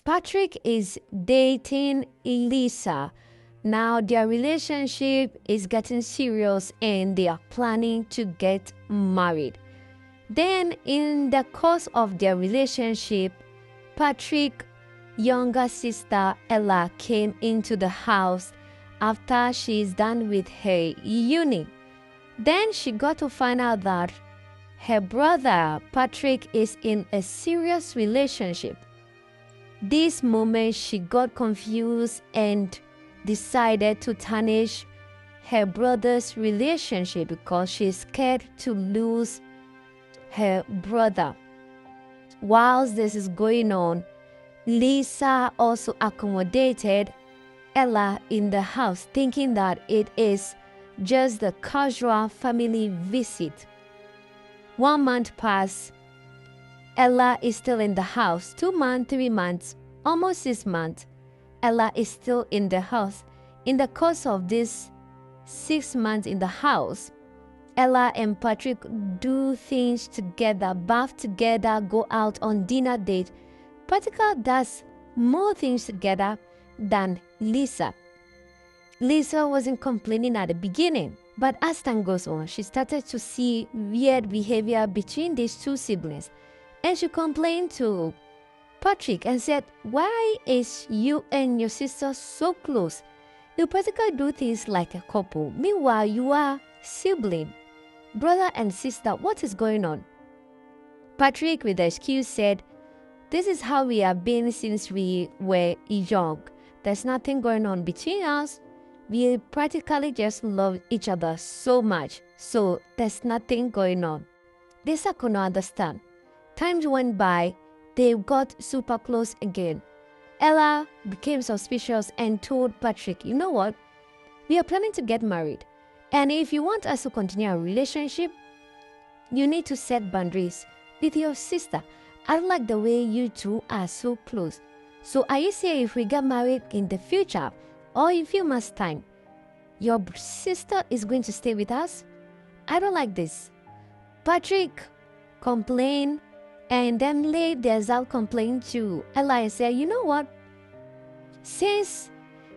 Patrick is dating Lisa. Now their relationship is getting serious and they are planning to get married. Then in the course of their relationship, Patrick's younger sister Ella came into the house after she's done with her uni. Then she got to find out that her brother Patrick is in a serious relationship. This moment she got confused and decided to tarnish her brother's relationship because she's scared to lose her brother. Whilst this is going on, Lisa also accommodated Ella in the house, thinking that it is just a casual family visit. 1 month passed. Ella is still in the house. 2 months, 3 months, almost 6 months. Ella is still in the house. In the course of this 6 months in the house, Ella and Patrick do things together, bath together, go out on dinner date. Patrick does more things together than Lisa. Lisa wasn't complaining at the beginning, but as time goes on, she started to see weird behavior between these two siblings. And she complained to Patrick and said, "Why is you and your sister so close? You practically do things like a couple. Meanwhile, you are sibling, brother and sister. What is going on?" Patrick, with the excuse, said, "This is how we have been since we were young. There's nothing going on between us. We practically just love each other so much. So there's nothing going on." Lisa could not understand. Times went by. They got super close again. Ella became suspicious and told Patrick, "You know what? We are planning to get married. And if you want us to continue our relationship, you need to set boundaries with your sister. I don't like the way you two are so close. So are you saying if we get married in the future or in a few months' time, your sister is going to stay with us? I don't like this." Patrick complained and then laid theirs out complaint to Ella and said, "You know what? Since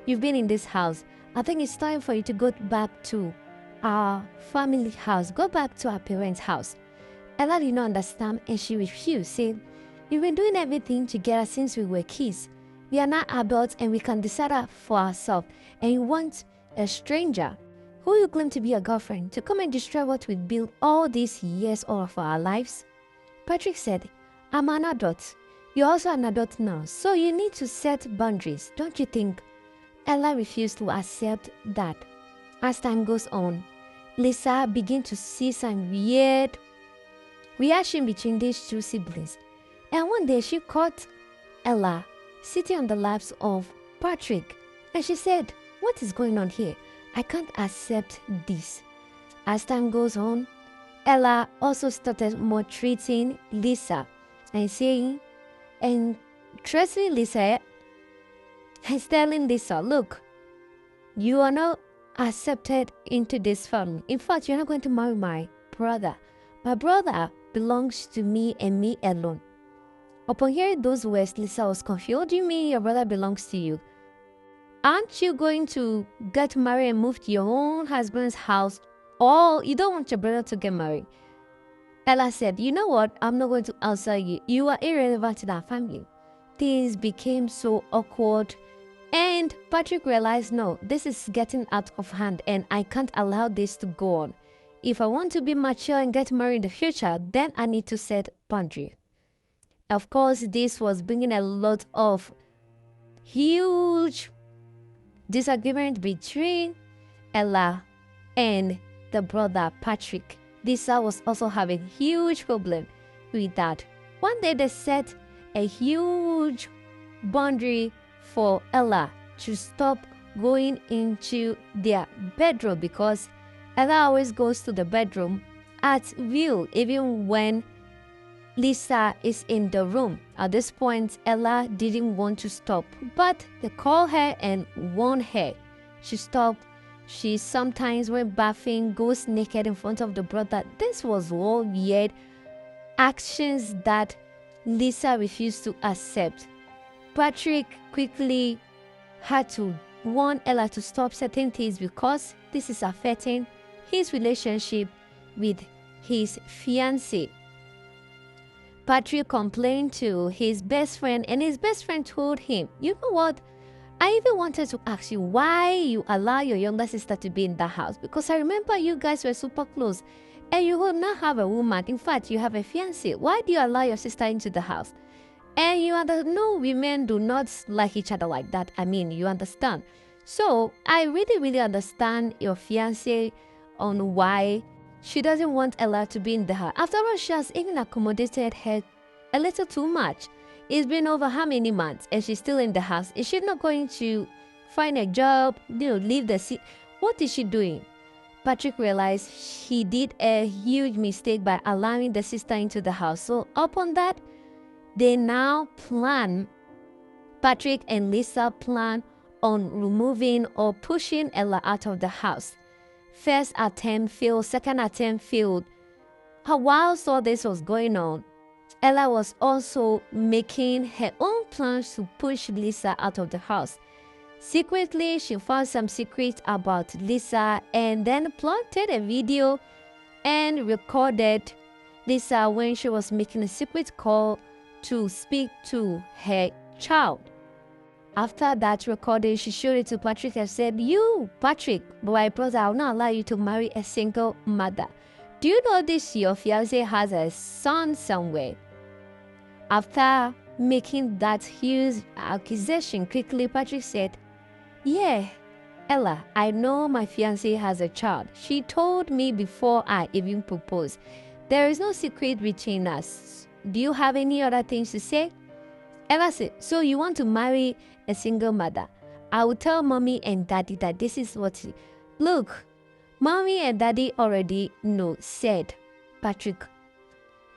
you've been in this house, I think it's time for you to go back to our family house. Go back to our parents' house." Ella did not understand and she refused, saying, "We've been doing everything together since we were kids. We are not adults and we can decide for ourselves. And you want a stranger who you claim to be a girlfriend to come and destroy what we built all these years of our lives?" Patrick said, "I'm an adult. You're also an adult now, so you need to set boundaries, don't you think?" Ella refused to accept that. As time goes on, Lisa began to see some weird reaction between these two siblings. And one day she caught Ella sitting on the laps of Patrick and she said, "What is going on here? I can't accept this." As time goes on, Ella also started maltreating Lisa and saying, and threatening Lisa and telling Lisa, "Look, you are not accepted into this family. In fact, you're not going to marry my brother. My brother belongs to me and me alone." Upon hearing those words, Lisa was confused. "What do you mean your brother belongs to you? Aren't you going to get married and move to your own husband's house? Or you don't want your brother to get married?" Ella said, "You know what? I'm not going to answer you. You are irrelevant in our family." Things became so awkward. And Patrick realized, no, this is getting out of hand and I can't allow this to go on. If I want to be mature and get married in the future, then I need to set boundaries. Of course, this was bringing a lot of huge disagreement between Ella and the brother Patrick. Lisa was also having huge problem with that. One day they set a huge boundary for Ella to stop going into their bedroom because Ella always goes to the bedroom at will even when Lisa is in the room. At this point, Ella didn't want to stop, but they called her and warned her. She stopped. She sometimes went bathing, goes naked in front of the brother. This was all weird actions that Lisa refused to accept. Patrick quickly had to warn Ella to stop certain things because this is affecting his relationship with his fiancée. Patrick complained to his best friend, and his best friend told him, "You know what? I even wanted to ask you why you allow your younger sister to be in the house, because I remember you guys were super close and you will not have a woman. In fact, you have a fiancé. Why do you allow your sister into the house?" And you understand, no, women do not like each other like that. I mean, you understand. So I really understand your fiancé on why she doesn't want Ella to be in the house. After all, she has even accommodated her a little too much. It's been over how many months and she's still in the house? Is she not going to find a job, leave the city? What is she doing? Patrick realized he did a huge mistake by allowing the sister into the house. So upon that, they now plan, Patrick and Lisa plan on removing or pushing Ella out of the house. First attempt failed, second attempt failed. Whilst all this was going on, Ella was also making her own plans to push Lisa out of the house. Secretly, she found some secrets about Lisa and then planted a video and recorded Lisa when she was making a secret call to speak to her child. After that recording, she showed it to Patrick and said, "You, Patrick, my brother, I will not allow you to marry a single mother. Do you know this? Your fiancé has a son somewhere." After making that huge accusation, quickly Patrick said, "Yeah, Ella, I know my fiancé has a child. She told me before I even proposed. There is no secret between us. Do you have any other things to say?" Ella said, "So you want to marry a single mother? I will tell mommy and daddy that this is what..." "Look, mommy and daddy already know," said Patrick.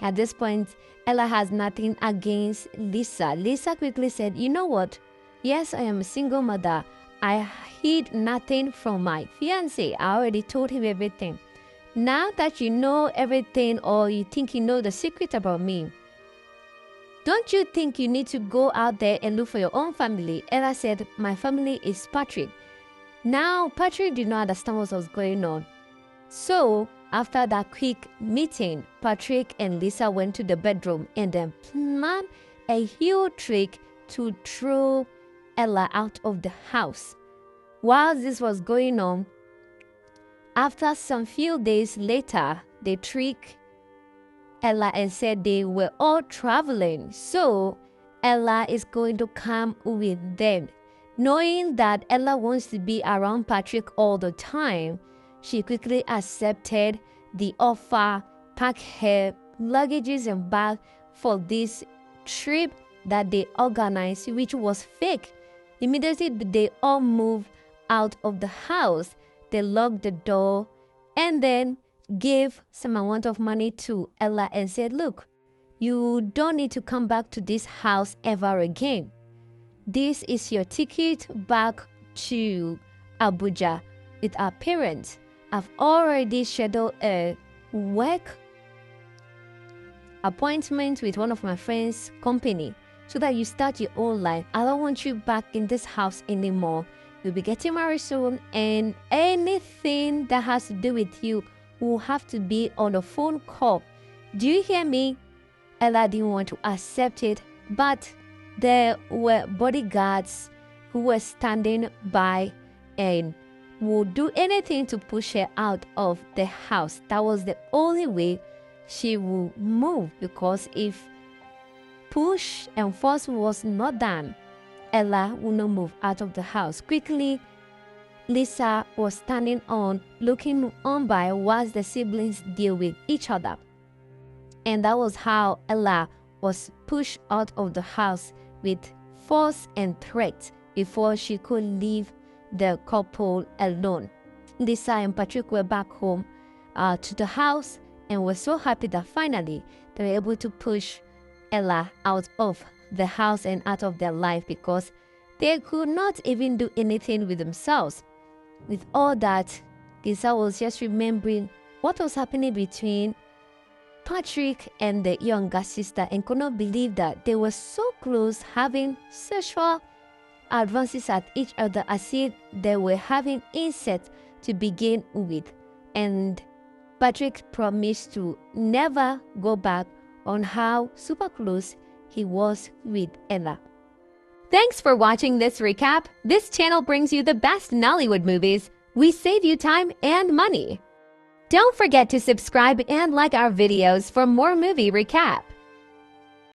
At this point, Ella has nothing against Lisa. Lisa quickly said, "You know what? Yes, I am a single mother. I hid nothing from my fiancé. I already told him everything. Now that you know everything, or you think you know the secret about me, don't you think you need to go out there and look for your own family?" Ella said, "My family is Patrick." Now, Patrick did not understand what was going on. So, after that quick meeting, Patrick and Lisa went to the bedroom and then planned a huge trick to throw Ella out of the house. While this was going on, after some few days later, they tricked Ella and said they were all traveling, so Ella is going to come with them. Knowing that Ella wants to be around Patrick all the time, she quickly accepted the offer, packed her luggages and bag for this trip that they organized, which was fake. Immediately, they all moved out of the house. They locked the door and then gave some amount of money to Ella and said, "Look, you don't need to come back to this house ever again. This is your ticket back to Abuja with our parents. I've already scheduled a work appointment with one of my friends' company so that you start your own life. I don't want you back in this house anymore. You'll be getting married soon, and anything that has to do with you will have to be on a phone call. Do you hear me?" Ella didn't want to accept it, but there were bodyguards who were standing by and would do anything to push her out of the house. That was the only way she would move, because if push and force was not done, Ella would not move out of the house. Quickly, Lisa was standing on, looking on by whilst the siblings deal with each other. And that was how Ella was pushed out of the house with force and threat before she could leave the couple alone. Lisa and Patrick were back home to the house and were so happy that finally they were able to push Ella out of the house and out of their life, because they could not even do anything with themselves. With all that, Lisa was just remembering what was happening between Patrick and the younger sister and could not believe that they were so close, having sexual advances at each other as if they were having incest to begin with. And Patrick promised to never go back on how super close he was with Ella. Thanks for watching this recap. This channel brings you the best Nollywood movies. We save you time and money. Don't forget to subscribe and like our videos for more movie recap.